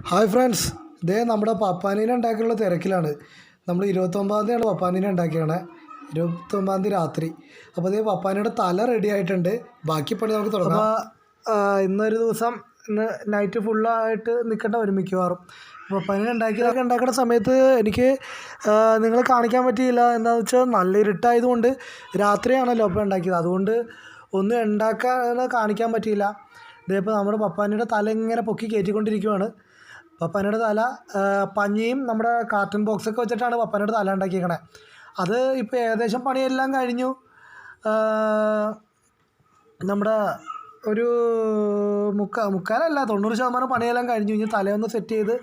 Hi friends, ഇതേ നമ്മുടെ പപ്പാനീനെ ഉണ്ടാക്കിയുള്ള തിരക്കിലാണ്. നമ്മൾ 29-ാം തീയതിയാണ് പപ്പാനീനെ ഉണ്ടാക്കിയാണ്, 29-ാം തീയതി രാത്രി. അപ്പോൾ അതേ പപ്പാനിയുടെ തല റെഡി ആയിട്ടുണ്ട്. ബാക്കി പണി നമുക്ക് തുടങ്ങാം. അപ്പോൾ ഇന്നൊരു ദിവസം ഇന്ന് നൈറ്റ് ഫുള്ളായിട്ട് നിൽക്കേണ്ട വരും മിക്കവാറും. പപ്പാനീനെ ഉണ്ടാക്കുന്ന സമയത്ത് എനിക്ക് നിങ്ങളെ കാണിക്കാൻ പറ്റിയില്ല. എന്താണെന്ന് വെച്ചാൽ നല്ല ഇരുട്ടായതുകൊണ്ട് രാത്രിയാണല്ലോ അപ്പോൾ ഉണ്ടാക്കിയത്, അതുകൊണ്ട് ഒന്നും കാണിക്കാൻ പറ്റിയില്ല. ഇതേപ്പോൾ നമ്മുടെ പപ്പാനിയുടെ തല ഇങ്ങനെ പൊക്കി കയറ്റിക്കൊണ്ടിരിക്കുകയാണ്. പപ്പാനിയുടെ തല പഞ്ഞിയും നമ്മുടെ കാർട്ടൺ ബോക്സൊക്കെ വെച്ചിട്ടാണ് പപ്പാനിയുടെ തല ഉണ്ടാക്കിയേക്കണേ. അത് ഇപ്പോൾ ഏകദേശം പണിയെല്ലാം കഴിഞ്ഞു. നമ്മുടെ ഒരു മുക്കാലല്ല 90% പണിയെല്ലാം കഴിഞ്ഞു. ഇനി തലയൊന്ന് സെറ്റ് ചെയ്ത്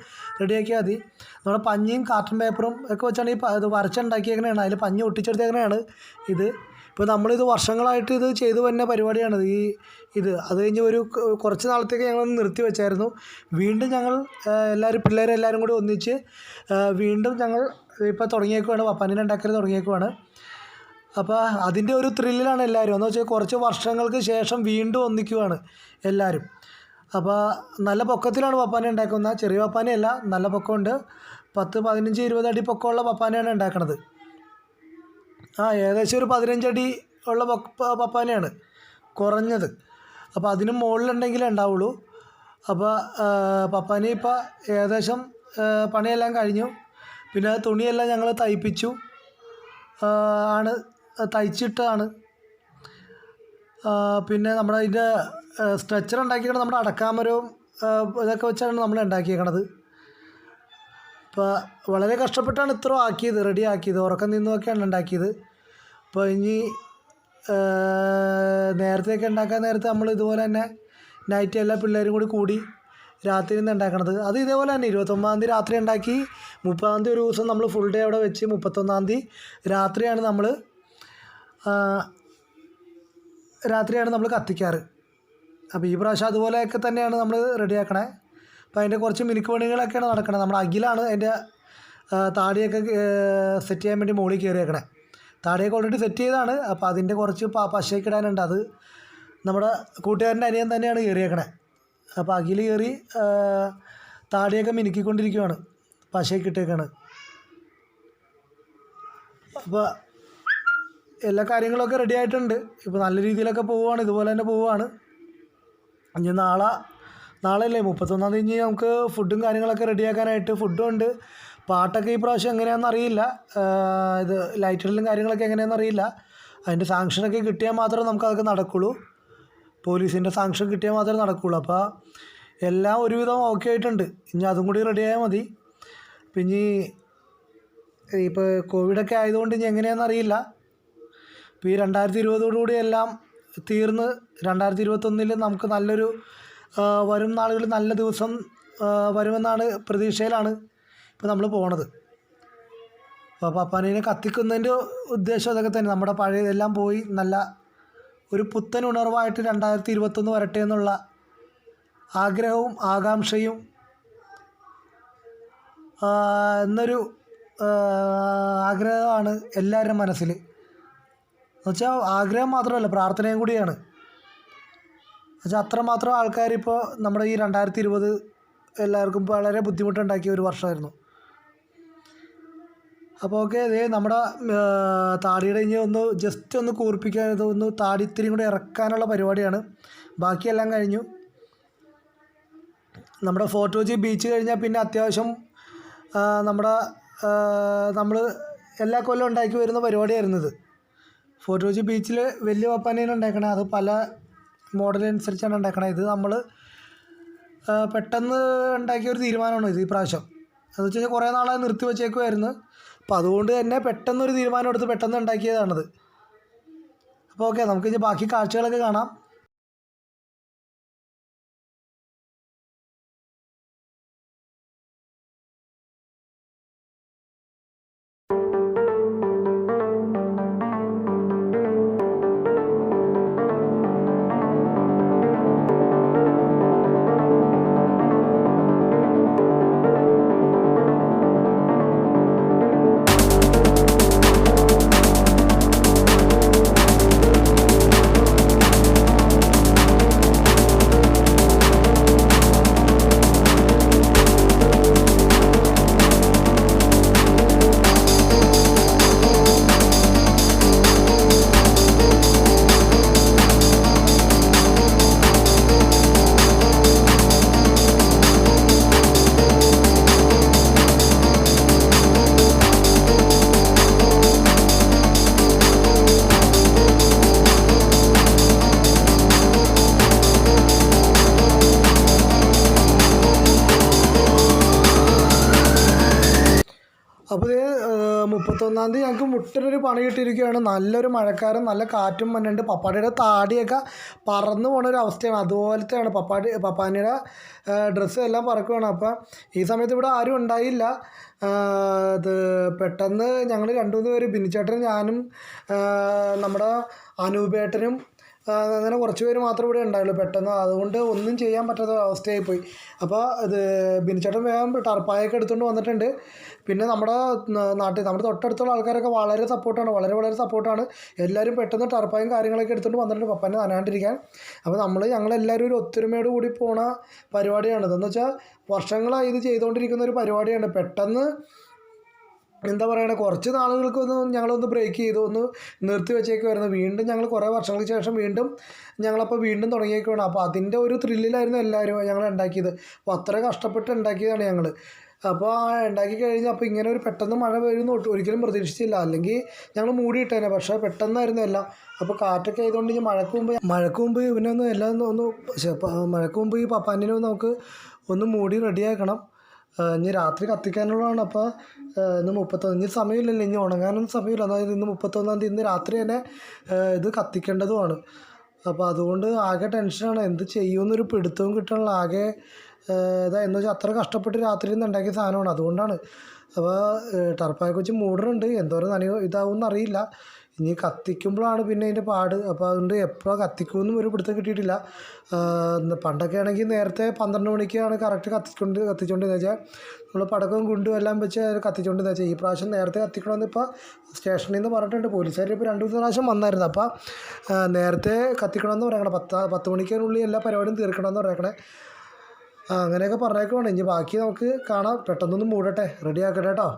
റെഡിയാക്കിയാൽ മതി. നമ്മുടെ പഞ്ഞിയും കാർട്ടൺ പേപ്പറും ഒക്കെ വെച്ചാണ് ഇത് വരച്ചുണ്ടാക്കിയേക്കണതാണ്. അതിൽ പഞ്ഞി ഒട്ടിച്ചെടുത്തേക്കണതാണ് ഇത്. ഇപ്പോൾ നമ്മളിത് വർഷങ്ങളായിട്ട് ഇത് ചെയ്തു വരുന്ന പരിപാടിയാണ് അത് കഴിഞ്ഞ് കുറച്ച് നാളത്തേക്ക് ഞങ്ങളൊന്ന് നിർത്തി വെച്ചായിരുന്നു. വീണ്ടും ഞങ്ങൾ പിള്ളേരെല്ലാവരും കൂടി ഒന്നിച്ച് വീണ്ടും ഞങ്ങൾ ഇപ്പോൾ തുടങ്ങിയേക്കുവാണ്, പപ്പാനീനെ ഉണ്ടാക്കൽ തുടങ്ങിയേക്കുവാണ്. അപ്പോൾ അതിൻ്റെ ഒരു ത്രില്ലിലാണ് എല്ലാവരും. എന്ന് വെച്ചാൽ കുറച്ച് വർഷങ്ങൾക്ക് ശേഷം വീണ്ടും ഒന്നിക്കുവാണ് എല്ലാവരും. അപ്പോൾ നല്ല പൊക്കത്തിലാണ് പപ്പാനി ഉണ്ടാക്കുന്നത്. ചെറിയ പപ്പാനിയല്ല, നല്ല പൊക്കമുണ്ട്. 10, 15, 20 അടി പൊക്കമുള്ള പപ്പാനിയാണ് ഉണ്ടാക്കുന്നത്. ഏകദേശം ഒരു 15 അടി ഉള്ള പപ്പാനിയാണ് കുറഞ്ഞത്. അപ്പോൾ അതിന് മുകളിലുണ്ടെങ്കിലേ ഉണ്ടാവുള്ളൂ. അപ്പോൾ പപ്പാനി ഇപ്പോൾ ഏകദേശം പണിയെല്ലാം കഴിഞ്ഞു. പിന്നെ തുണിയെല്ലാം ഞങ്ങൾ തയ്ച്ചിട്ടാണ്. പിന്നെ നമ്മുടെ ഇതിൻ്റെ സ്ട്രെച്ചർ ഉണ്ടാക്കിയത് നമ്മുടെ അടക്കാമരവും ഇതൊക്കെ വെച്ചാണ് നമ്മൾ ഉണ്ടാക്കിയേക്കണത്. അപ്പോൾ വളരെ കഷ്ടപ്പെട്ടാണ് ഇത്ര റെഡി ആക്കിയത്. ഉറക്കം നിന്നുമൊക്കെയാണ് ഉണ്ടാക്കിയത്. അപ്പോൾ ഇനി നേരത്തെയൊക്കെ ഉണ്ടാക്കാൻ നേരത്തെ നമ്മൾ ഇതുപോലെ തന്നെ നൈറ്റ് എല്ലാ പിള്ളേരും കൂടി രാത്രി നിന്ന് ഉണ്ടാക്കണത്. അത് ഇതേപോലെ തന്നെ 29-ാം തീയതി രാത്രി ഉണ്ടാക്കി, 30-ാം തീയതി ഒരു ദിവസം നമ്മൾ ഫുൾ ഡേ അവിടെ വെച്ച് 31-ാം തീയതി രാത്രിയാണ് നമ്മൾ കത്തിക്കാറ്. അപ്പോൾ ഈ പ്രാവശ്യം അതുപോലെയൊക്കെ തന്നെയാണ് നമ്മൾ റെഡിയാക്കണേ. അപ്പോൾ അതിൻ്റെ കുറച്ച് മിനുക്ക് പണികളൊക്കെയാണ് നടക്കണത്. നമ്മുടെ അഖിലാണ് അതിൻ്റെ താടിയൊക്കെ സെറ്റ് ചെയ്യാൻ വേണ്ടി മുകളിൽ കയറിയേക്കണേ. താടിയൊക്കെ ഓൾറെഡി സെറ്റ് ചെയ്താണ്. അപ്പോൾ അതിൻ്റെ കുറച്ച് പശയൊക്കെ ഇടാനുണ്ട്. അത് നമ്മുടെ കൂട്ടുകാരൻ്റെ അനിയൻ തന്നെയാണ് കയറിയേക്കണേ. അപ്പോൾ അഖിൽ കയറി താടിയൊക്കെ മിനുക്കിക്കൊണ്ടിരിക്കുകയാണ്, പശയൊക്കെ ഇട്ടേക്കാണ്. അപ്പോൾ എല്ലാ കാര്യങ്ങളൊക്കെ റെഡി ആയിട്ടുണ്ട്. ഇപ്പോൾ നല്ല രീതിയിലൊക്കെ പോവുകയാണ്, ഇതുപോലെ തന്നെ പോവുകയാണ്. ഇനി നാളെയല്ലേ 31-ാം തീയതി നമുക്ക് ഫുഡും കാര്യങ്ങളൊക്കെ റെഡിയാക്കാനായിട്ട് ഫുഡും ഉണ്ട്. പാട്ടൊക്കെ ഈ പ്രാവശ്യം എങ്ങനെയാണെന്ന് അറിയില്ല. ഇത് ലൈറ്റിടലും കാര്യങ്ങളൊക്കെ എങ്ങനെയാണെന്ന് അറിയില്ല. അതിൻ്റെ സാങ്ഷനൊക്കെ കിട്ടിയാൽ മാത്രമേ നമുക്കതൊക്കെ നടക്കുകയുള്ളൂ. പോലീസിൻ്റെ സാങ്ഷൻ കിട്ടിയാൽ മാത്രമേ നടക്കുകയുള്ളൂ. അപ്പോൾ എല്ലാം ഒരുവിധം ഓക്കെ ആയിട്ടുണ്ട്. ഇനി അതും കൂടി റെഡിയായാൽ മതി. പിന്നെ ഇപ്പോൾ കോവിഡൊക്കെ ആയതുകൊണ്ട് ഇനി എങ്ങനെയാണെന്ന് അറിയില്ല. ഇപ്പോൾ ഈ 2020 എല്ലാം തീർന്ന് 2021 നമുക്ക് നല്ലൊരു വരും നാളുകളിൽ നല്ല ദിവസം വരുമെന്നാണ് പ്രതീക്ഷയിലാണ് ഇപ്പോൾ നമ്മൾ പോണത്. അപ്പോൾ പപ്പാനീനെ കത്തിക്കുന്നതിൻ്റെ ഉദ്ദേശം അതൊക്കെ തന്നെ. നമ്മുടെ പഴയതെല്ലാം പോയി നല്ല ഒരു പുത്തൻ ഉണർവായിട്ട് 2021 വരട്ടെ എന്നുള്ള ആഗ്രഹവും ആകാംക്ഷയും എന്നൊരു ആഗ്രഹമാണ് എല്ലാവരുടെയും മനസ്സിൽ. എന്നുവെച്ചാൽ ആഗ്രഹം മാത്രമല്ല, പ്രാർത്ഥനയും കൂടിയാണ്. എന്നുവെച്ചാൽ അത്രമാത്രം ആൾക്കാരിപ്പോൾ നമ്മുടെ ഈ 2020 എല്ലാവർക്കും വളരെ ബുദ്ധിമുട്ടുണ്ടാക്കിയ ഒരു വർഷമായിരുന്നു. അപ്പോൾ ഓക്കെ, നമ്മുടെ താടിയുടെ ഇനി ജസ്റ്റ് ഒന്ന് കൂർപ്പിക്കാൻ, താടി ഇത്തിരി കൂടി ഇറക്കാനുള്ള പരിപാടിയാണ്. ബാക്കിയെല്ലാം കഴിഞ്ഞു. നമ്മുടെ ഫോർട്ട് കൊച്ചി ബീച്ച് കഴിഞ്ഞാൽ പിന്നെ അത്യാവശ്യം നമ്മൾ എല്ലാ കൊല്ലം ഉണ്ടാക്കി വരുന്ന പരിപാടിയായിരുന്നു ഇത്. ഫോർട്ട് കൊച്ചി ബീച്ചിൽ വലിയ പപ്പാനീനെ ഉണ്ടാക്കണേ. അത് പല മോഡലനുസരിച്ചാണ് ഉണ്ടാക്കണത്. ഇത് നമ്മൾ പെട്ടെന്ന് ഉണ്ടാക്കിയ ഒരു തീരുമാനമാണ് ഇത് ഈ പ്രാവശ്യം. എന്ന് വെച്ച് കഴിഞ്ഞാൽ കുറേ നാളായി നിർത്തി വെച്ചേക്കുമായിരുന്നു. അപ്പോൾ അതുകൊണ്ട് തന്നെ പെട്ടെന്നൊരു തീരുമാനം എടുത്ത് പെട്ടെന്ന് ഉണ്ടാക്കിയതാണത്. അപ്പോൾ ഓക്കെ, നമുക്കിനി ബാക്കി കാഴ്ചകളൊക്കെ കാണാം. അപ്പോൾ ഇത് 31-ാം തീയതി ഞങ്ങൾക്ക് മുട്ടിനൊരു പണി കിട്ടിയിരിക്കുകയാണ്. നല്ലൊരു മഴക്കാരം, നല്ല കാറ്റും വന്നുണ്ട്. പപ്പാടിയുടെ താടിയൊക്കെ പറന്നു പോണ ഒരു അവസ്ഥയാണ്. അതുപോലത്തെയാണ് പപ്പാനിയുടെ ഡ്രസ്സ് എല്ലാം പറക്കുകയാണ്. അപ്പം ഈ സമയത്ത് ഇവിടെ ആരും ഉണ്ടായില്ല. ഇത് പെട്ടെന്ന് ഞങ്ങൾ 2-3 പേര്, ബിനിച്ചേട്ടനും ഞാനും നമ്മുടെ അനൂപേട്ടനും അങ്ങനെ കുറച്ച് പേര് മാത്രമേ ഇവിടെ ഉണ്ടായുള്ളൂ. പെട്ടെന്ന് അതുകൊണ്ട് ഒന്നും ചെയ്യാൻ പറ്റാത്ത അവസ്ഥയായിപ്പോയി. അപ്പോൾ ഇത് ബിനിച്ചേട്ടൻ വേഗം ടർപ്പായൊക്കെ എടുത്തുകൊണ്ട് വന്നിട്ടുണ്ട്. പിന്നെ നമ്മുടെ തൊട്ടടുത്തുള്ള ആൾക്കാരൊക്കെ വളരെ സപ്പോർട്ടാണ്, വളരെ സപ്പോർട്ടാണ്. എല്ലാവരും പെട്ടെന്ന് ടർപ്പായും കാര്യങ്ങളൊക്കെ എടുത്തുകൊണ്ട് വന്നിട്ടുണ്ട് പപ്പാനെ നനാണ്ടിരിക്കാൻ. അപ്പോൾ ഞങ്ങളെല്ലാവരും ഒരു ഒത്തൊരുമയോട് കൂടി പോണ പരിപാടിയാണ്. ഇതെന്ന് വെച്ചാൽ വർഷങ്ങളായി ഇത് ചെയ്തുകൊണ്ടിരിക്കുന്ന ഒരു പരിപാടിയാണ്. പെട്ടെന്ന് എന്താ പറയുക, കുറച്ച് ഞങ്ങളൊന്ന് ബ്രേക്ക് ചെയ്തു, ഒന്ന് നിർത്തി വെച്ചേക്കുമായിരുന്നു. വീണ്ടും ഞങ്ങൾ കുറേ വർഷങ്ങൾക്ക് ശേഷം വീണ്ടും തുടങ്ങിയേക്കുവാണ്. അപ്പോൾ അതിൻ്റെ ഒരു ത്രില്ലിലായിരുന്നു എല്ലാവരും ഞങ്ങൾ ഉണ്ടാക്കിയത്. അപ്പോൾ അത്ര കഷ്ടപ്പെട്ട് ഉണ്ടാക്കിയതാണ് ഞങ്ങൾ. അപ്പോൾ ഉണ്ടാക്കി കഴിഞ്ഞ് അപ്പോൾ ഇങ്ങനെ ഒരു പെട്ടെന്ന് മഴ വരുമെന്ന് ഒരിക്കലും പ്രതീക്ഷിച്ചില്ല. അല്ലെങ്കിൽ ഞങ്ങൾ മൂടിയിട്ടേനെ, പക്ഷേ പെട്ടെന്നായിരുന്നു എല്ലാം. അപ്പോൾ കാറ്റൊക്കെ ആയതുകൊണ്ട് ഇനി മഴക്ക് മുമ്പ് ഇവനൊന്ന് എല്ലാം മഴക്ക് മുമ്പ് ഈ പപ്പാനിനെ നമുക്ക് ഒന്ന് മൂടി റെഡിയാക്കണം. ഇനി രാത്രി കത്തിക്കാനുള്ളതാണ്. അപ്പോൾ ഇന്ന് 31, ഇനി സമയമില്ലല്ലോ, ഇനി ഉണങ്ങാനൊന്നും സമയമില്ല. അതായത് ഇന്ന് 31-ാം തീയതി, ഇന്ന് രാത്രി തന്നെ ഇത് കത്തിക്കേണ്ടതുമാണ്. അപ്പോൾ അതുകൊണ്ട് ആകെ ടെൻഷനാണ്, എന്ത് ചെയ്യുമെന്നൊരു പിടുത്തവും കിട്ടണില്ല. ആകെ എന്ന് വെച്ചാൽ അത്ര കഷ്ടപ്പെട്ട് രാത്രി നിന്ന് ഉണ്ടാക്കിയ സാധനമാണ്, അതുകൊണ്ടാണ്. അപ്പോൾ ടർപ്പായൊക്കെ വെച്ച് മൂടുന്നുണ്ട്, എന്തോരം ഇതാവുമെന്ന് അറിയില്ല. ഇനി കത്തിക്കുമ്പോഴാണ് പിന്നെ അതിൻ്റെ പാട്. അപ്പോൾ അതുകൊണ്ട് എപ്പോഴാണ് കത്തിക്കുമെന്നും ഒരു പിടുത്തം കിട്ടിയിട്ടില്ല. പണ്ടൊക്കെ ആണെങ്കിൽ നേരത്തെ 12 മണിക്കാണ് കറക്റ്റ് കത്തിച്ചുകൊണ്ടിരുന്നത് വെച്ചാൽ നമ്മൾ പടക്കവും ഗുണ്ടും എല്ലാം വെച്ച് കത്തിച്ചുകൊണ്ടിരുന്നത് വെച്ചാൽ. ഈ പ്രാവശ്യം നേരത്തെ കത്തിക്കണമെന്ന് ഇപ്പോൾ സ്റ്റേഷനിൽ നിന്ന് പറഞ്ഞിട്ടുണ്ട്. പോലീസുകാർ ഇപ്പോൾ 2-3 പ്രാവശ്യം വന്നായിരുന്നു. അപ്പോൾ നേരത്തെ കത്തിക്കണമെന്ന് പറയണം, 10 മണിക്കുള്ളിൽ എല്ലാ പരിപാടിയും തീർക്കണമെന്ന് പറയണേ. അങ്ങനെയൊക്കെ പറഞ്ഞേക്കുവാണ്. ഇനി ബാക്കി നമുക്ക് കാണാം. പെട്ടെന്നൊന്ന് മൂടട്ടെ, റെഡി ആക്കട്ടെ കേട്ടോ.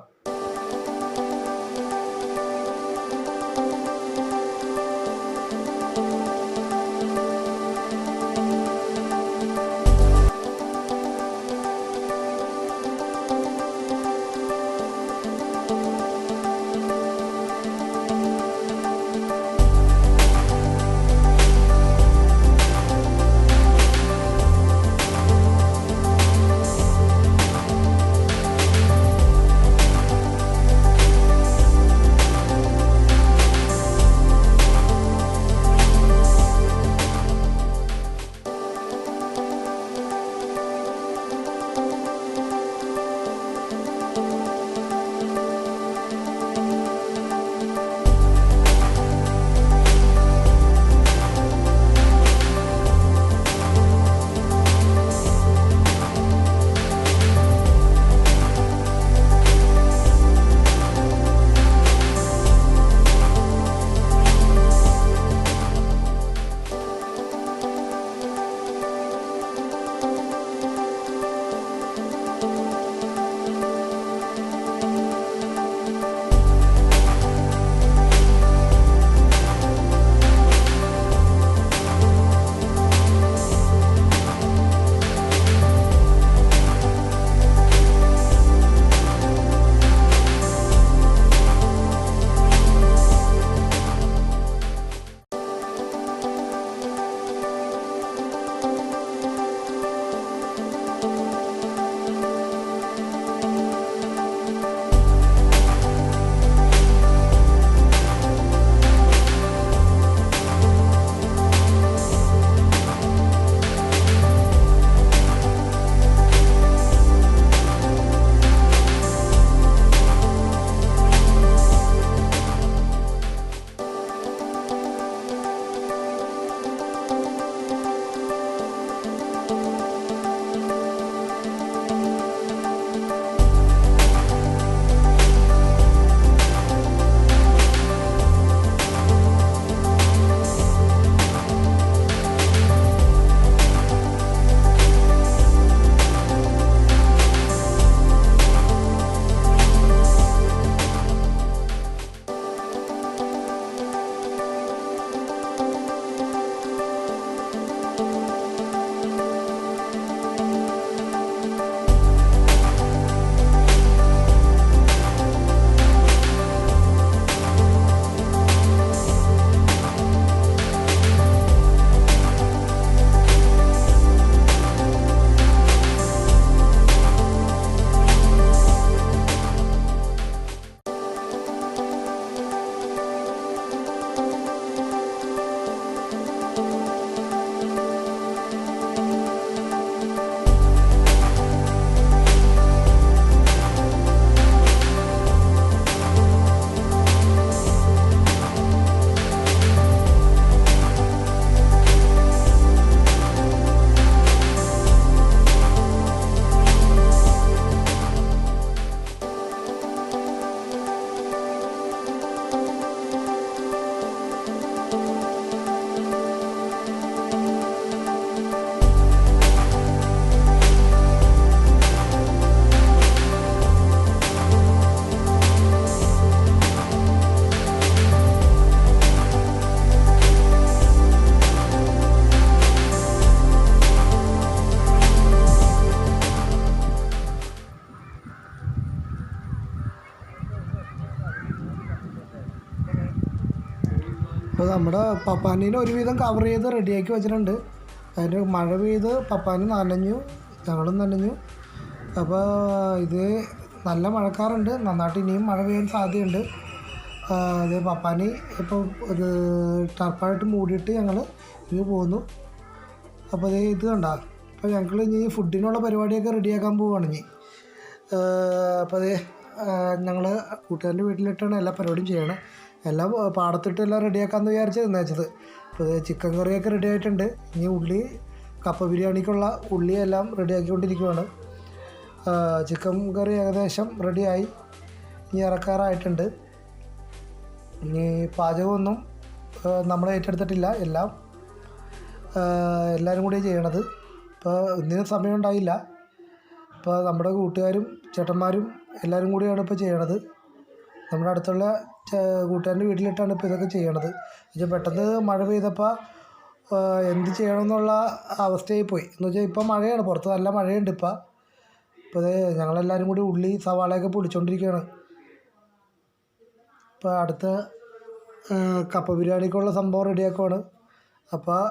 അപ്പോൾ നമ്മുടെ പപ്പാനീനെ ഒരുവിധം കവർ ചെയ്ത് റെഡിയാക്കി വെച്ചിട്ടുണ്ട്. അതിന് മഴ പെയ്ത് പപ്പാനി നനഞ്ഞു, ഞങ്ങളും നനഞ്ഞു. അപ്പോൾ ഇത് നല്ല മഴക്കാറുണ്ട്, നന്നായിട്ട് ഇനിയും മഴ പെയ്യാൻ സാധ്യതയുണ്ട്. അത് പപ്പാനി ഇപ്പോൾ ഒരു ടർപ്പായിട്ട് മൂടിയിട്ട് ഞങ്ങൾ ഇനി പോന്നു. അപ്പോൾ ഇത് കണ്ട, അപ്പോൾ ഞങ്ങൾ ഇനി ഫുഡിനുള്ള പരിപാടിയൊക്കെ റെഡിയാക്കാൻ പോവുകയാണ് ഇനി. അപ്പോൾ അത് ഞങ്ങൾ കൂട്ടുകാരൻ്റെ വീട്ടിലിട്ടാണ് എല്ലാ പരിപാടിയും ചെയ്യണത്. എല്ലാം പാടത്തിട്ട് എല്ലാം റെഡിയാക്കാമെന്ന് വിചാരിച്ച് നിന്നേച്ചത്. അപ്പോൾ ചിക്കൻ കറിയൊക്കെ റെഡി ആയിട്ടുണ്ട്. ഇനി ഉള്ളി, കപ്പ ബിരിയാണിക്കുള്ള ഉള്ളിയെല്ലാം റെഡിയാക്കിക്കൊണ്ടിരിക്കുകയാണ്. ചിക്കൻ കറി ഏകദേശം റെഡിയായി, ഇനി ഇറക്കാറായിട്ടുണ്ട്. ഇനി പാചകമൊന്നും നമ്മൾ ഏറ്റെടുത്തിട്ടില്ല, എല്ലാവരും കൂടി ചെയ്യണത്. ഇപ്പോൾ ഒന്നിനും സമയം ഉണ്ടായില്ല. ഇപ്പോൾ നമ്മുടെ കൂട്ടുകാരും ചേട്ടന്മാരും എല്ലാവരും കൂടിയാണ് ഇപ്പോൾ ചെയ്യണത്. നമ്മുടെ അടുത്തുള്ള കൂട്ടുകാരൻ്റെ വീട്ടിലിട്ടാണ് ഇപ്പോൾ ഇതൊക്കെ ചെയ്യണത്. പക്ഷേ പെട്ടെന്ന് മഴ പെയ്തപ്പോൾ എന്ത് ചെയ്യണമെന്നുള്ള അവസ്ഥയായി പോയി. എന്ന് വെച്ചാൽ ഇപ്പോൾ മഴയാണ്, പുറത്ത് നല്ല മഴയുണ്ട് ഇപ്പോൾ. ഇപ്പോൾ ഞങ്ങളെല്ലാവരും കൂടി ഉള്ളി സവാളയൊക്കെ പൊടിച്ചുകൊണ്ടിരിക്കുകയാണ്. ഇപ്പോൾ അടുത്ത കപ്പ ബിരിയാണിക്കുള്ള സംഭവം റെഡിയാക്കുവാണ്. അപ്പോൾ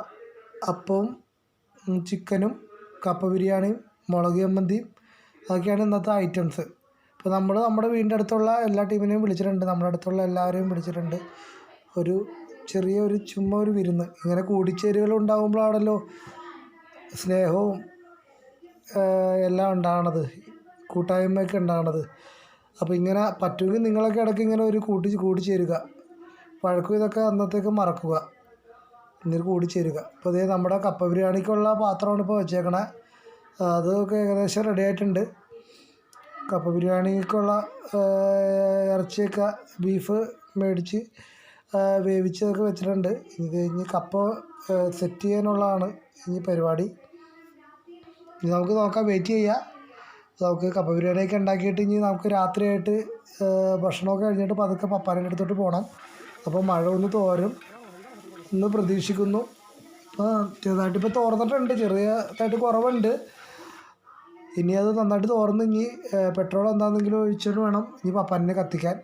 അപ്പവും ചിക്കനും കപ്പ ബിരിയാണിയും മുളക് ചമ്മന്തിയും അതൊക്കെയാണ് ഇന്നത്തെ ഐറ്റംസ്. ഇപ്പോൾ നമ്മൾ നമ്മുടെ വീടിൻ്റെ അടുത്തുള്ള എല്ലാ ടീമിനെയും വിളിച്ചിട്ടുണ്ട്, നമ്മുടെ അടുത്തുള്ള എല്ലാവരെയും വിളിച്ചിട്ടുണ്ട്. ഒരു ചെറിയൊരു ചുമ്മാ ഒരു വിരുന്ന്. ഇങ്ങനെ കൂടിച്ചേരുകൾ ഉണ്ടാകുമ്പോഴാണല്ലോ സ്നേഹവും എല്ലാം ഉണ്ടാകണത്, കൂട്ടായ്മയൊക്കെ ഉണ്ടാകണത്. അപ്പോൾ ഇങ്ങനെ പറ്റുമെങ്കിൽ നിങ്ങളൊക്കെ ഇടയ്ക്ക് ഇങ്ങനെ ഒരു കൂടിച്ചേരുക. വഴക്കും ഇതൊക്കെ അന്നത്തേക്ക് മറക്കുക, എന്നിട്ട് കൂടിച്ചേരുക. അപ്പോൾ അതേ നമ്മുടെ കപ്പ ബിരിയാണിക്കുള്ള പാത്രമാണ് ഇപ്പോൾ വെച്ചേക്കണേ. അതൊക്കെ ഏകദേശം റെഡി ആയിട്ടുണ്ട്. കപ്പ ബിരിയാണിക്കുള്ള ഇറച്ചിയൊക്കെ ബീഫ് മേടിച്ച് വേവിച്ചതൊക്കെ വെച്ചിട്ടുണ്ട്. ഇത് കഴിഞ്ഞ് കപ്പ സെറ്റ് ചെയ്യാനുള്ളതാണ് ഇനി പരിപാടി. ഇനി നമുക്ക് നോക്കാം, വെയിറ്റ് ചെയ്യാം. നമുക്ക് കപ്പ ബിരിയാണിയൊക്കെ ഉണ്ടാക്കിയിട്ട് ഇനി നമുക്ക് രാത്രിയായിട്ട് ഭക്ഷണമൊക്കെ കഴിഞ്ഞിട്ട് പതുക്കെ പപ്പാൻ്റെ അടുത്തോട്ട് പോകണം. അപ്പോൾ മഴ ഒന്ന് തോരും എന്ന് പ്രതീക്ഷിക്കുന്നു. ഇപ്പോൾ ചെറുതായിട്ട് ഇപ്പോൾ തോർന്നിട്ടുണ്ട്, ചെറിയതായിട്ട് കുറവുണ്ട്. ഇനി അത് നന്നായിട്ട് തോർന്ന് ഇനി പെട്രോൾ എന്താണെന്നെങ്കിലും ഒഴിച്ചിട്ട് വേണം ഇനി പപ്പാനെ കത്തിക്കാൻ.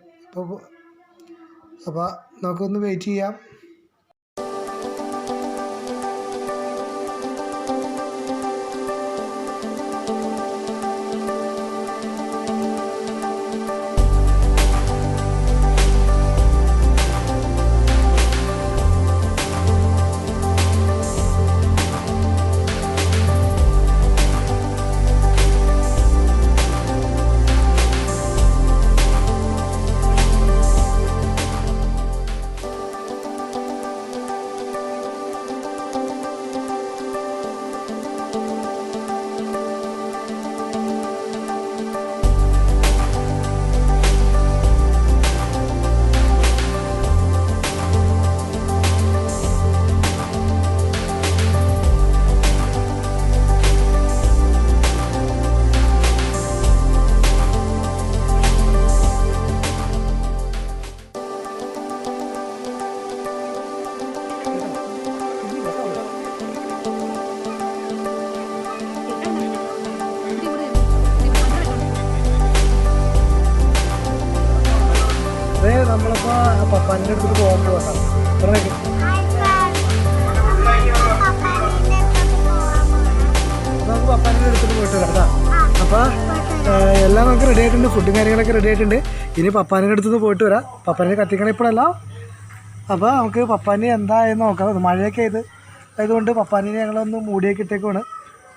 അപ്പോൾ നമുക്കൊന്ന് വെയിറ്റ് ചെയ്യാം. നമ്മളിപ്പോൾ പപ്പാൻ്റെ അടുത്ത് പോകാൻ പോകാം. നമുക്ക് പപ്പാൻ്റെ അടുത്ത് പോയിട്ട് വരാം. അപ്പോൾ എല്ലാം നമുക്ക് റെഡി ആയിട്ടുണ്ട്, ഫുഡും കാര്യങ്ങളൊക്കെ റെഡി ആയിട്ടുണ്ട്. ഇനി പപ്പാൻ്റെ അടുത്ത് പോയിട്ട് വരാം. പപ്പാനെ കത്തിക്കണം ഇപ്പോഴല്ല. അപ്പോൾ നമുക്ക് പപ്പാനി എന്തായെന്ന് നോക്കാം. മഴയൊക്കെ ആയതുകൊണ്ട് പപ്പാനിനെ ഞങ്ങളൊന്ന് മൂടിയൊക്കെ ഇട്ടേക്കുവാണ്.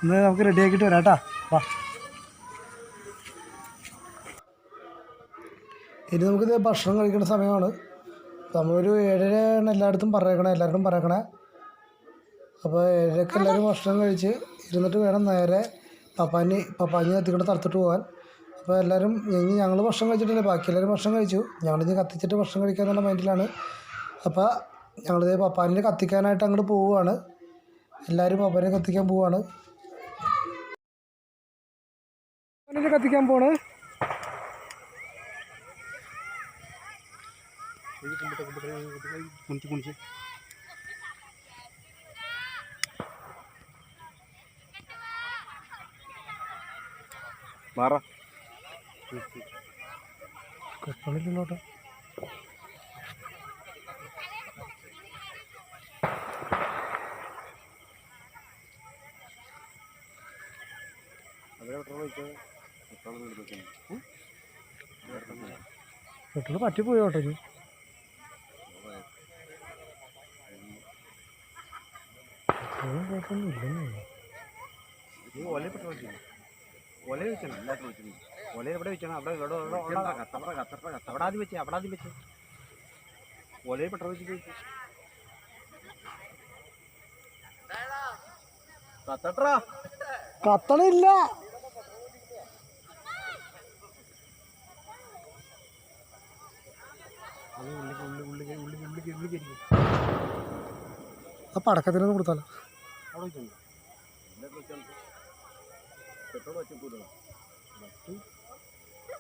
ഇന്ന് നമുക്ക് റെഡി ആക്കിയിട്ട് വരാം കേട്ടോ. വാ, ഇനി നമുക്കിത് ഭക്ഷണം കഴിക്കുന്ന സമയമാണ്. നമ്മളൊരു 7:30 എല്ലായിടത്തും എല്ലാവരും പറയണേ. അപ്പോൾ 7:00 എല്ലാവരും ഭക്ഷണം കഴിച്ച് ഇരുന്നിട്ട് വേണം നേരെ പപ്പാനി കത്തിക്കൊണ്ട് തടുത്തിട്ട് പോകാൻ. അപ്പോൾ എല്ലാവരും ഞങ്ങൾ ഭക്ഷണം കഴിച്ചിട്ടില്ല, ബാക്കി എല്ലാവരും ഭക്ഷണം കഴിച്ചു. ഞങ്ങളിത് കത്തിച്ചിട്ട് ഭക്ഷണം കഴിക്കാന്നുള്ള മൈൻഡിലാണ്. അപ്പോൾ ഞങ്ങളിത് പപ്പാനിനെ കത്തിക്കാനായിട്ട് അങ്ങോട്ട് പോവുകയാണ്. എല്ലാവരും പപ്പാനെ കത്തിക്കാൻ പോവുകയാണ്. കത്തിക്കാൻ പോണ്. കട്ടണില്ലോട്ടെ. പെട്രോൾ പറ്റിപ്പോയി ഓട്ടോക്ക്. കത്തണില്ല. ആ പടക്കത്തിനൊന്നും കൊടുത്താലോ.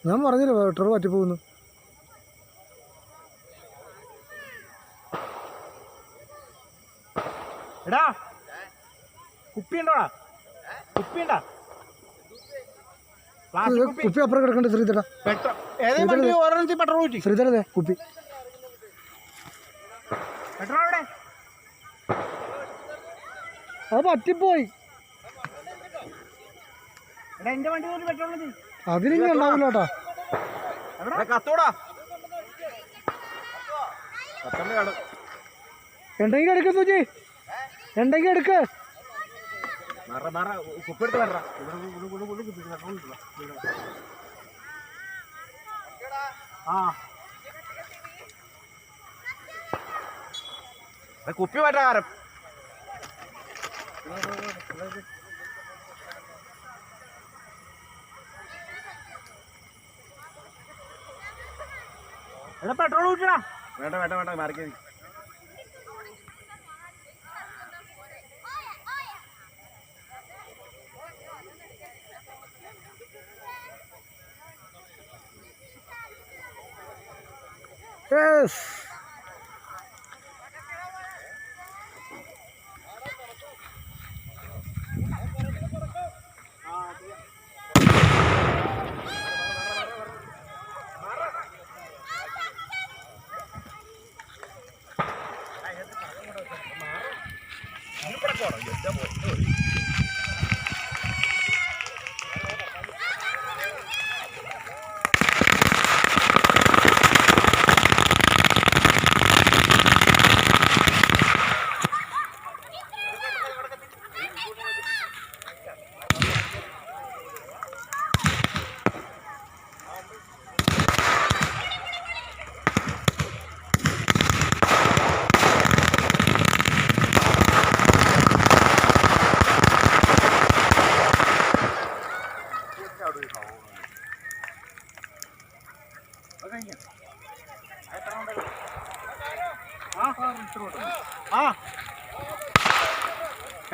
ഞാൻ പറഞ്ഞില്ല പെട്രോൾ പറ്റിപ്പോകുന്നു. എടാ കുപ്പിയുണ്ടോടാ? കുപ്പിയുണ്ടാ? കുപ്പി അപ്പുറം കിടക്കണ്ട ശ്രീധര. പെട്രോൾ ഊറ്റി. ശ്രീധരേ കുപ്പി പെട്രോൾ എവിടെ? അത് പറ്റിപ്പോയി. എടാ എന്റെ വണ്ടി പോലും പെട്രോൾ അതിലിങ്ങനെ ഉണ്ടാവില്ല കേട്ടോ. കത്തോടാ ഉണ്ടെങ്കിൽ എടുക്ക സൂചി, ഉണ്ടെങ്കിൽ എടുക്ക്. കുപ്പെടുത്ത് വരാ. കുപ്പി മാറ്റാകാരം. എടാ പെട്രോൾ ഊറ്റടാ. വേണ്ട വേണ്ട വേണ്ട മാറിക്കേ. യെസ്.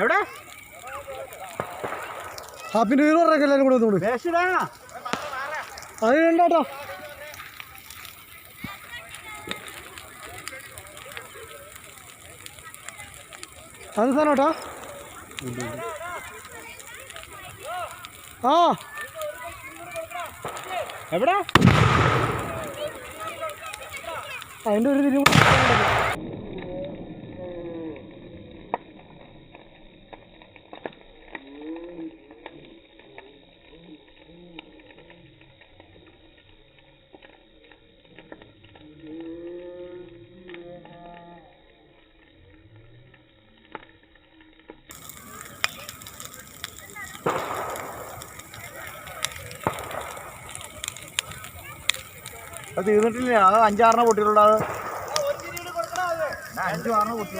എവിടെ ഹാപ്പി ന്യൂ ഇയർ പറഞ്ഞേക്ക് എല്ലാവരും കൂടെ ഒന്നുകൂടി. അത് വേണ്ടാട്ടോ. അത് സാധനം കേട്ടോ. ആ എവിടെ? അതിൻ്റെ ഒരു തിരിവ്. അത് തീർന്നിട്ടില്ല. അത് 5-6 പൊട്ടികളുണ്ട്. അത് 5-6 പൊട്ടി.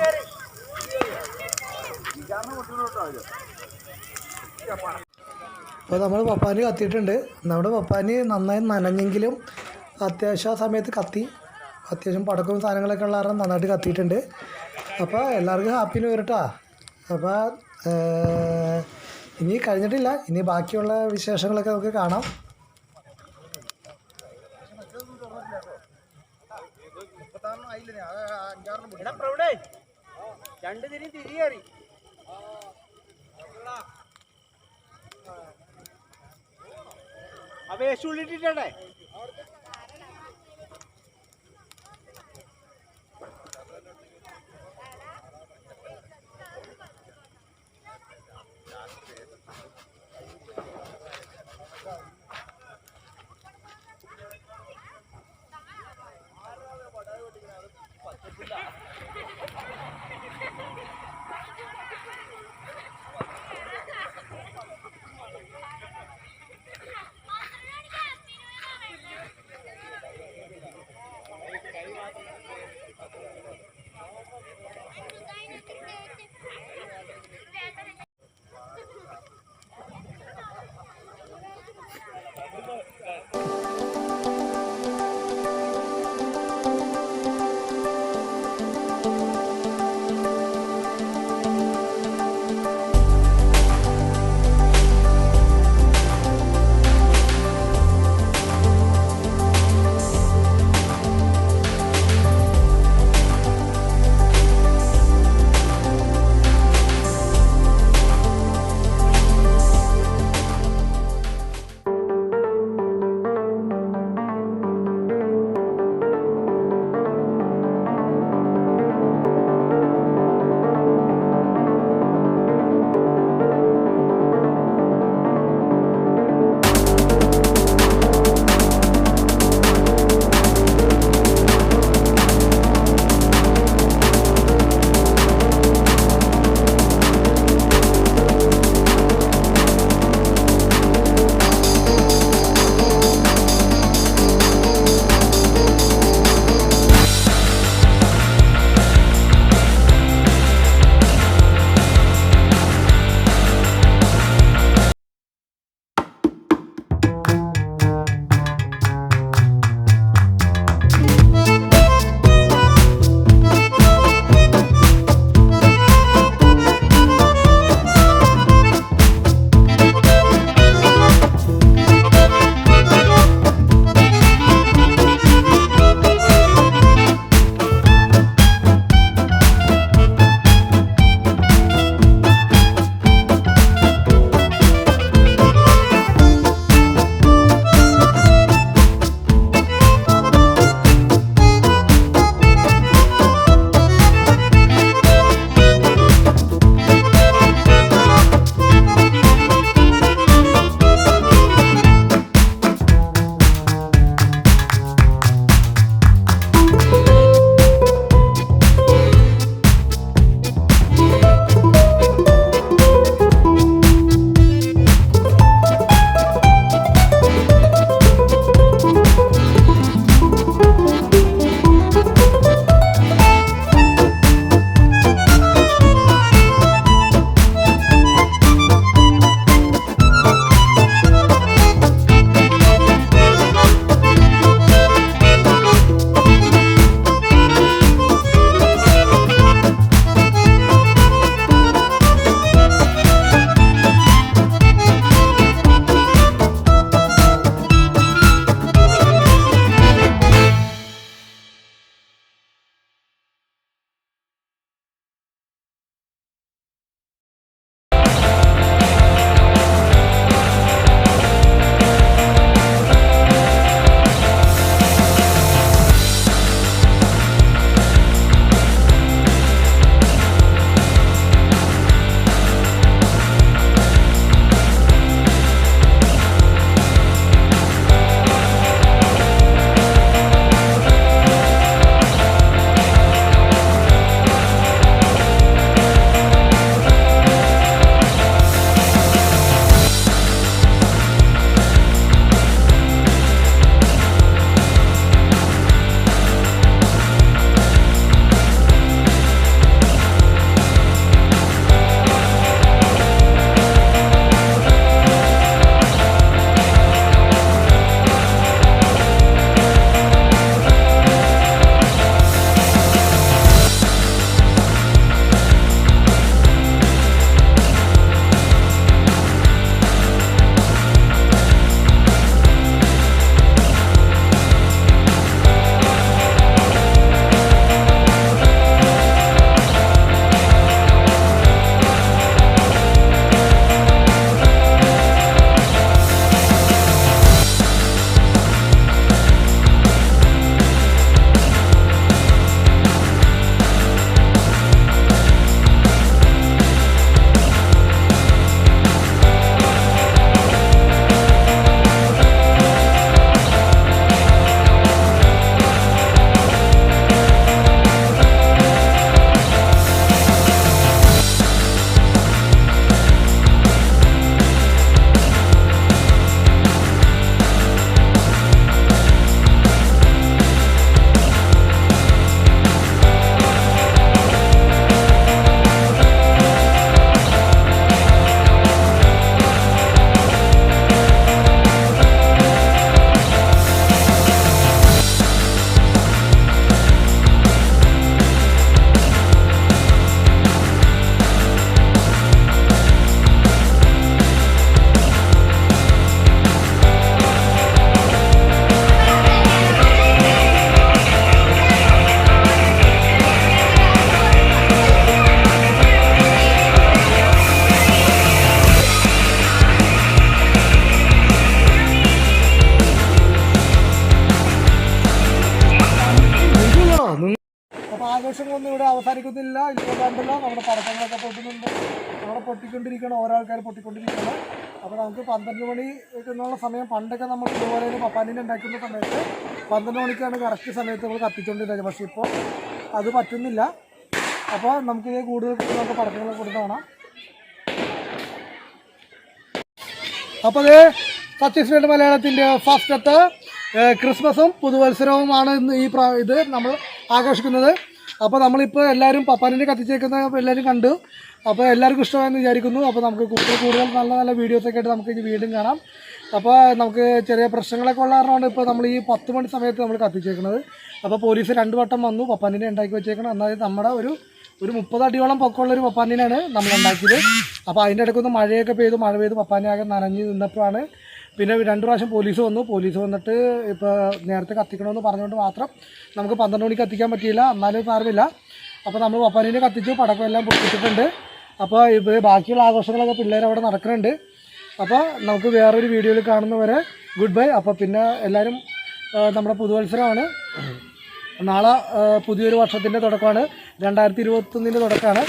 അപ്പോൾ നമ്മൾ പപ്പാനി കത്തിയിട്ടുണ്ട്. നമ്മുടെ പപ്പാനി നന്നായി നനഞ്ഞെങ്കിലും അത്യാവശ്യം ആ സമയത്ത് കത്തി. അത്യാവശ്യം പടക്കവും സാധനങ്ങളൊക്കെ ഉള്ള കാരണം നന്നായിട്ട് കത്തിയിട്ടുണ്ട്. അപ്പോൾ എല്ലാവർക്കും ഹാപ്പി ന്യൂ ഇയർ കേട്ടോ. അപ്പോൾ ഇനി കഴിഞ്ഞിട്ടില്ല, ഇനി ബാക്കിയുള്ള വിശേഷങ്ങളൊക്കെ നമുക്ക് കാണാം. രണ്ട് തിരി തിരിയേറി. അപേക്ഷ ആഘോഷങ്ങളൊന്നും ഇവിടെ അവസാനിക്കുന്നില്ല. ഇപ്പോൾ കണ്ടല്ലോ നമ്മുടെ പടക്കങ്ങളൊക്കെ പൊട്ടുന്നുണ്ട്. അവിടെ പൊട്ടിക്കൊണ്ടിരിക്കണം, ഓരോ ആൾക്കാർ പൊട്ടിക്കൊണ്ടിരിക്കണം. അപ്പോൾ നമുക്ക് 12 മണി എന്നുള്ള സമയം പണ്ടൊക്കെ നമ്മൾ ഇതുപോലെ പപ്പാനിനെ ഉണ്ടാക്കുന്ന സമയത്ത് 12 മണിക്കാണ് കറക്റ്റ് സമയത്ത് നമ്മൾ കത്തിച്ചുകൊണ്ടിരുന്നത്. പക്ഷേ ഇപ്പോൾ അത് പറ്റുന്നില്ല. അപ്പോൾ നമുക്കിത് കൂടുതൽ നമുക്ക് പടക്കങ്ങളൊക്കെ കൊടുത്ത് കാണാം. അപ്പോൾ അത് ഛത്തീസ്ഗഡ് മലയാളത്തിൻ്റെ ഫസ്റ്റത്തെ ക്രിസ്മസും പുതുവത്സരവുമാണ് ഇന്ന് ഇത് നമ്മൾ ആഘോഷിക്കുന്നത്. അപ്പോൾ നമ്മളിപ്പോൾ എല്ലാവരും പപ്പാനിനെ കത്തിച്ചേക്കുന്ന എല്ലാവരും കണ്ടു. അപ്പോൾ എല്ലാവർക്കും ഇഷ്ടമായെന്ന് വിചാരിക്കുന്നു. അപ്പോൾ നമുക്ക് കൂടുതൽ നല്ല നല്ല വീഡിയോസൊക്കെ ആയിട്ട് നമുക്ക് ഇനി വീണ്ടും കാണാം. അപ്പോൾ നമുക്ക് ചെറിയ പ്രശ്നങ്ങളൊക്കെ ഉള്ള കാരണമാണ് ഇപ്പോൾ നമ്മൾ ഈ 10 മണി സമയത്ത് നമ്മൾ കത്തിച്ചേക്കുന്നത്. അപ്പോൾ പോലീസ് 2 വട്ടം വന്നു പപ്പാനിനെ ഉണ്ടാക്കി വെച്ചേക്കണം. എന്നാൽ നമ്മുടെ ഒരു 30 അടിയോളം പൊക്കമുള്ളൊരു പപ്പാനിനാണ് നമ്മൾ ഉണ്ടാക്കിയത്. അപ്പോൾ അതിൻ്റെ ഇടയ്ക്കൊന്ന് മഴയൊക്കെ പെയ്തു. മഴ പെയ്ത് പപ്പാനിയാകെ നനഞ്ഞ് നിന്നപ്പോഴാണ് പിന്നെ 2 പ്രാവശ്യം പോലീസ് വന്നു. പോലീസ് വന്നിട്ട് ഇപ്പോൾ നേരത്തെ കത്തിക്കണമെന്ന് പറഞ്ഞുകൊണ്ട് മാത്രം നമുക്ക് 12 മണിക്ക് കത്തിക്കാൻ പറ്റിയില്ല. എന്നാലും സാരമില്ല. അപ്പോൾ നമ്മൾ പപ്പാനിനെ കത്തിച്ചു, പടക്കം എല്ലാം പൊട്ടിച്ചിട്ടുണ്ട്. അപ്പോൾ ഇപ്പോൾ ബാക്കിയുള്ള ആഘോഷങ്ങളൊക്കെ പിള്ളേർ അവിടെ നടക്കുന്നുണ്ട്. അപ്പോൾ നമുക്ക് വേറൊരു വീഡിയോയിൽ കാണുന്നവരെ ഗുഡ് ബൈ. അപ്പോൾ പിന്നെ എല്ലാവരും നമ്മുടെ പുതുവത്സരമാണ്. നാളെ പുതിയൊരു വർഷത്തിൻ്റെ തുടക്കമാണ്, 2021 തുടക്കമാണ്.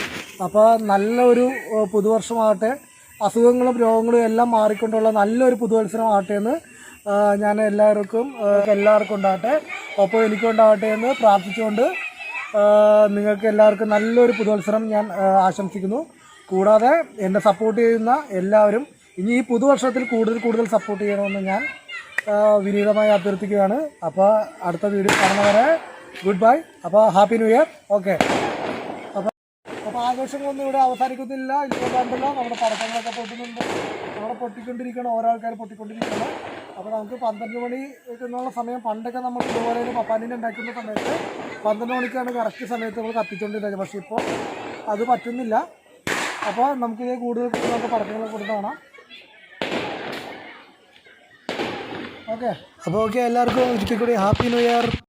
അപ്പോൾ നല്ലൊരു പുതുവർഷമാകട്ടെ, അസുഖങ്ങളും രോഗങ്ങളും എല്ലാം മാറിക്കൊണ്ടുള്ള നല്ലൊരു പുതുവത്സരമാകട്ടെ എന്ന് ഞാൻ എല്ലാവർക്കും ഉണ്ടാകട്ടെ, ഒപ്പം എനിക്കും ഉണ്ടാകട്ടെ എന്ന് പ്രാർത്ഥിച്ചുകൊണ്ട് നിങ്ങൾക്ക് എല്ലാവർക്കും നല്ലൊരു പുതുവത്സരം ഞാൻ ആശംസിക്കുന്നു. കൂടാതെ എന്നെ സപ്പോർട്ട് ചെയ്യുന്ന എല്ലാവരും ഇനി ഈ പുതുവർഷത്തിൽ കൂടുതൽ സപ്പോർട്ട് ചെയ്യണമെന്ന് ഞാൻ വിനീതമായി അഭ്യർത്ഥിക്കുകയാണ്. അപ്പോൾ അടുത്ത വീഡിയോ കാണുന്നവരെ ഗുഡ് ബൈ. അപ്പോൾ ഹാപ്പി ന്യൂ ഇയർ. ഓക്കെ. അപ്പോൾ ആഘോഷങ്ങളൊന്നും ഇവിടെ അവസാനിക്കുന്നില്ല. ഇപ്പോൾ കണ്ടല്ലോ നമ്മുടെ പടക്കങ്ങളൊക്കെ പൊട്ടുന്നുണ്ട്. അവിടെ പൊട്ടിക്കൊണ്ടിരിക്കണം, ഓരോ ആൾക്കാർ പൊട്ടിക്കൊണ്ടിരിക്കണം. അപ്പോൾ നമുക്ക് 12 മണി എന്നുള്ള സമയം പണ്ടൊക്കെ നമ്മൾ ഇതുപോലെ പപ്പാനിനെ ഉണ്ടാക്കുന്ന സമയത്ത് 12 മണിക്കാണ് കറക്റ്റ് സമയത്ത് നമ്മൾ കത്തിച്ചുകൊണ്ടിരുന്നത്. പക്ഷേ ഇപ്പോൾ അത് പറ്റുന്നില്ല. അപ്പോൾ നമുക്കിത് കൂടുതൽ നമുക്ക് പടക്കങ്ങളൊക്കെ കൊടുത്ത് കാണാം. ഓക്കെ. അപ്പോൾ ഓക്കെ, എല്ലാവർക്കും ഒരിക്കൽ കൂടി ഹാപ്പി ന്യൂ ഇയർ.